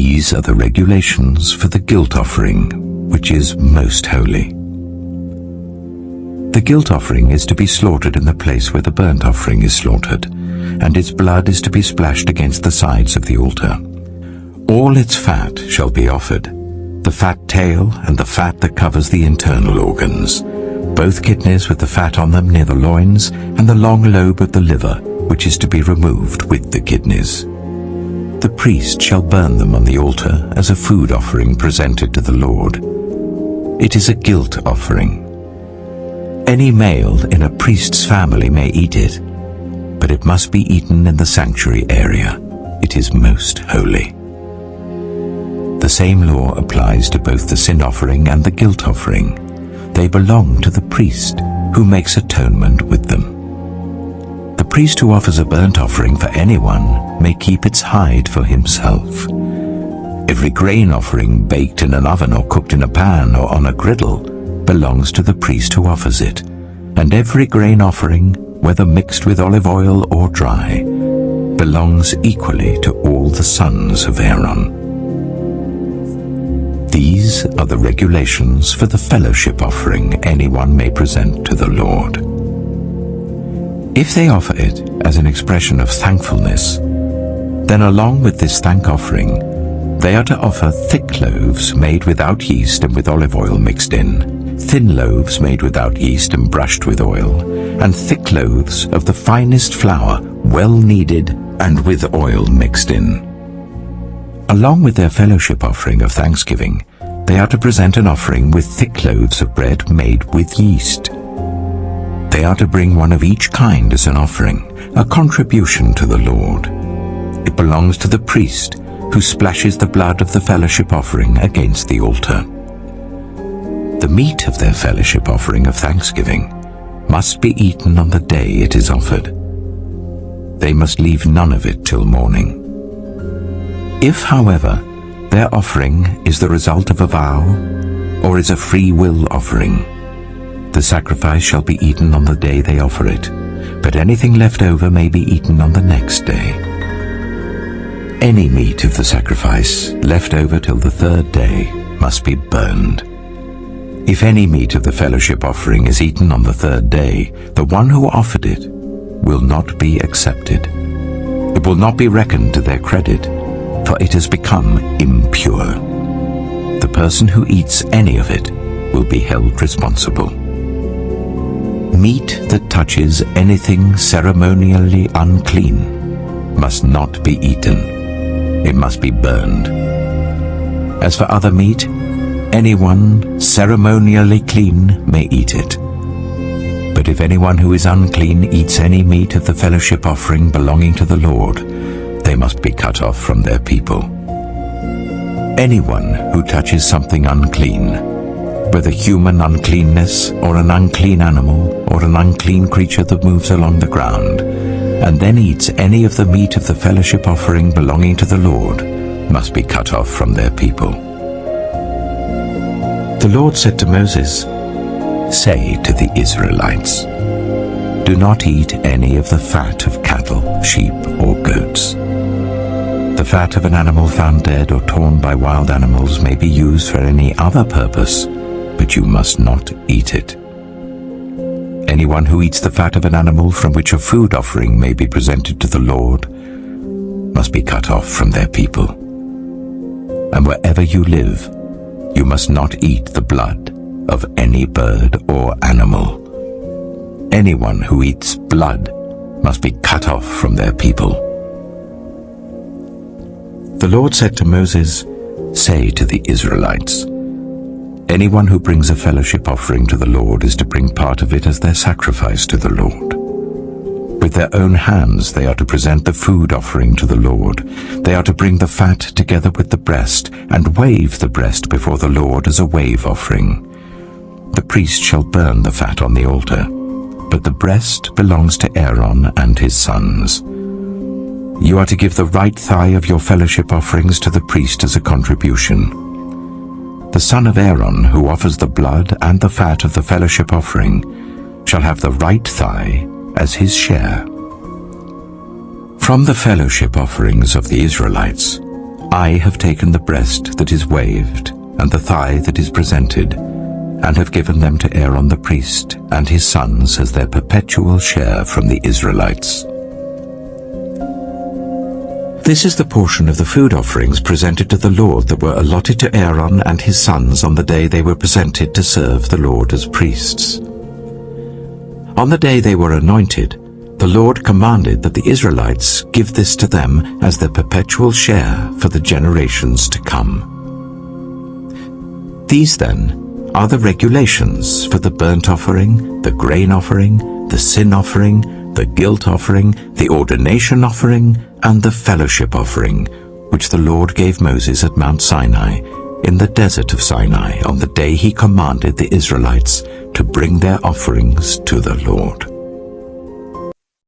These are the regulations for the guilt offering, which is most holy. The guilt offering is to be slaughtered in the place where the burnt offering is slaughtered, and its blood is to be splashed against the sides of the altar. All its fat shall be offered, the fat tail and the fat that covers the internal organs, both kidneys with the fat on them near the loins, and the long lobe of the liver, which is to be removed with the kidneys. The priest shall burn them on the altar as a food offering presented to the Lord. It is a guilt offering. Any male in a priest's family may eat it, but it must be eaten in the sanctuary area. It is most holy. The same law applies to both the sin offering and the guilt offering. They belong to the priest, who makes atonement with them. The priest who offers a burnt offering for anyone may keep its hide for himself. Every grain offering baked in an oven or cooked in a pan or on a griddle belongs to the priest who offers it, and every grain offering, whether mixed with olive oil or dry, belongs equally to all the sons of Aaron. These are the regulations for the fellowship offering anyone may present to the Lord. If they offer it as an expression of thankfulness, then along with this thank offering, they are to offer thick loaves made without yeast and with olive oil mixed in, thin loaves made without yeast and brushed with oil, and thick loaves of the finest flour, well kneaded and with oil mixed in. Along with their fellowship offering of thanksgiving, they are to present an offering with thick loaves of bread made with yeast. They are to bring one of each kind as an offering, a contribution to the Lord. It belongs to the priest, who splashes the blood of the fellowship offering against the altar. The meat of their fellowship offering of thanksgiving must be eaten on the day it is offered. They must leave none of it till morning. If, however, their offering is the result of a vow, or is a free will offering, the sacrifice shall be eaten on the day they offer it, but anything left over may be eaten on the next day. Any meat of the sacrifice left over till the third day must be burned. If any meat of the fellowship offering is eaten on the third day, the one who offered it will not be accepted. It will not be reckoned to their credit, for it has become impure. The person who eats any of it will be held responsible. Meat that touches anything ceremonially unclean must not be eaten. It must be burned. As for other meat, anyone ceremonially clean may eat it. But if anyone who is unclean eats any meat of the fellowship offering belonging to the Lord, they must be cut off from their people. Anyone who touches something unclean, whether human uncleanness or an unclean animal or an unclean creature that moves along the ground, and then eats any of the meat of the fellowship offering belonging to the Lord, must be cut off from their people. The Lord said to Moses, "Say to the Israelites, do not eat any of the fat of cattle, sheep, or goats. The fat of an animal found dead or torn by wild animals may be used for any other purpose, but you must not eat it. Anyone who eats the fat of an animal from which a food offering may be presented to the Lord must be cut off from their people. And wherever you live, you must not eat the blood of any bird or animal. Anyone who eats blood must be cut off from their people." The Lord said to Moses, "Say to the Israelites, anyone who brings a fellowship offering to the Lord is to bring part of it as their sacrifice to the Lord. With their own hands they are to present the food offering to the Lord. They are to bring the fat together with the breast and wave the breast before the Lord as a wave offering. The priest shall burn the fat on the altar, but the breast belongs to Aaron and his sons. You are to give the right thigh of your fellowship offerings to the priest as a contribution. The son of Aaron who offers the blood and the fat of the fellowship offering shall have the right thigh as his share. From the fellowship offerings of the Israelites, I have taken the breast that is waved, and the thigh that is presented, and have given them to Aaron the priest and his sons as their perpetual share from the Israelites. This is the portion of the food offerings presented to the Lord that were allotted to Aaron and his sons on the day they were presented to serve the Lord as priests. On the day they were anointed, the Lord commanded that the Israelites give this to them as their perpetual share for the generations to come. These, then, are the regulations for the burnt offering, the grain offering, the sin offering, the guilt offering, the ordination offering, and the fellowship offering, which the Lord gave Moses at Mount Sinai, in the desert of Sinai, on the day he commanded the Israelites to bring their offerings to the Lord.